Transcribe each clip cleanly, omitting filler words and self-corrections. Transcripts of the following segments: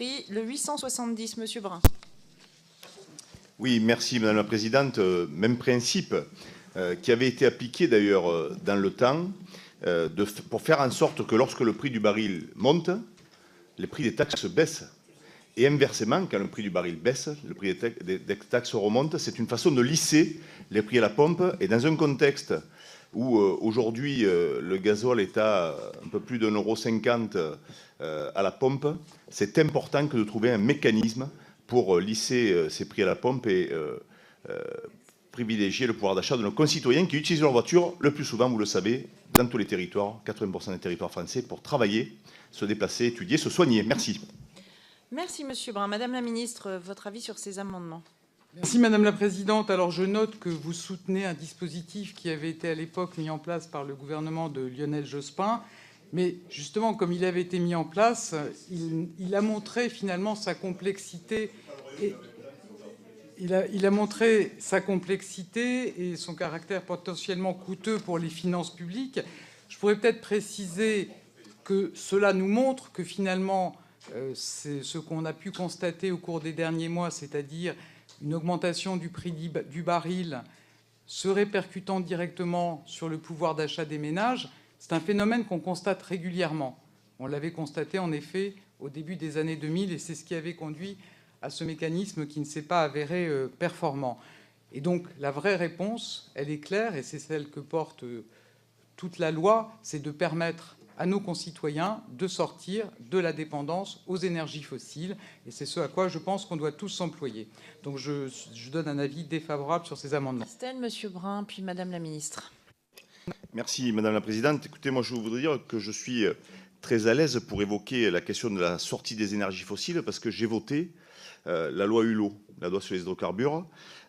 prix. Le 870, Monsieur Brun. Oui, merci Madame la Présidente. Même principe qui avait été appliqué d'ailleurs dans le temps pour faire en sorte que lorsque le prix du baril monte, les prix des taxes baissent. Et inversement, quand le prix du baril baisse, le prix des taxes remonte. C'est une façon de lisser les prix à la pompe. Et dans un contexte où aujourd'hui le gazole est à un peu plus d'1,50 € à la pompe, c'est important que de trouver un mécanisme pour lisser ces prix à la pompe et privilégier le pouvoir d'achat de nos concitoyens qui utilisent leur voiture le plus souvent, vous le savez, dans tous les territoires, 80% des territoires français, pour travailler, se déplacer, étudier, se soigner. Merci. Merci, Monsieur Brun. Madame la Ministre, votre avis sur ces amendements? Merci Madame la Présidente. Alors je note que vous soutenez un dispositif qui avait été à l'époque mis en place par le gouvernement de Lionel Jospin. Mais justement, comme il avait été mis en place, il a montré finalement sa complexité. Il a montré sa complexité et son caractère potentiellement coûteux pour les finances publiques. Je pourrais peut-être préciser que cela nous montre que finalement, c'est ce qu'on a pu constater au cours des derniers mois, c'est-à-dire une augmentation du prix du baril se répercutant directement sur le pouvoir d'achat des ménages. C'est un phénomène qu'on constate régulièrement. On l'avait constaté en effet au début des années 2000 et c'est ce qui avait conduit à ce mécanisme qui ne s'est pas avéré performant. Et donc la vraie réponse, elle est claire et c'est celle que porte toute la loi, c'est de permettre à nos concitoyens de sortir de la dépendance aux énergies fossiles. Et c'est ce à quoi je pense qu'on doit tous s'employer. Donc je donne un avis défavorable sur ces amendements. Monsieur Brun, puis Madame la Ministre. Merci Madame la Présidente. Écoutez, moi je voudrais dire que je suis très à l'aise pour évoquer la question de la sortie des énergies fossiles parce que j'ai voté la loi Hulot, la loi sur les hydrocarbures.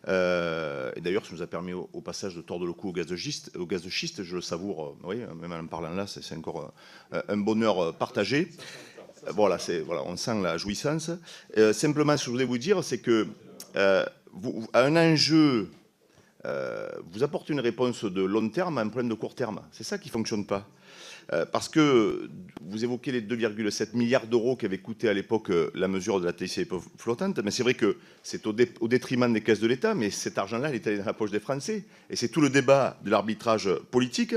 Et d'ailleurs, ça nous a permis au passage de tordre le cou au gaz de schiste. Je le savoure, oui, même en parlant là, c'est encore un bonheur partagé. Voilà, on sent la jouissance. Simplement, ce que je voulais vous dire, c'est que à un enjeu, vous apportez une réponse de long terme à un problème de court terme. C'est ça qui ne fonctionne pas. Parce que vous évoquez les 2,7 milliards d'euros qu'avait coûté à l'époque la mesure de la TICFE flottante, mais c'est vrai que c'est au détriment des caisses de l'État, mais cet argent-là, il est allé dans la poche des Français. Et c'est tout le débat de l'arbitrage politique.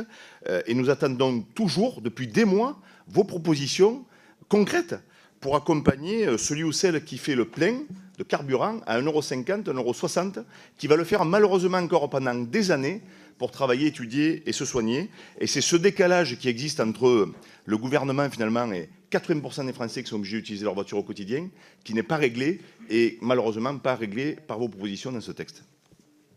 Et nous attendons toujours, depuis des mois, vos propositions concrètes pour accompagner celui ou celle qui fait le plein de carburant à 1,50 €, 1,60 €, qui va le faire malheureusement encore pendant des années pour travailler, étudier et se soigner. Et c'est ce décalage qui existe entre le gouvernement finalement et 80% des Français qui sont obligés d'utiliser leur voiture au quotidien, qui n'est pas réglé et malheureusement pas réglé par vos propositions dans ce texte.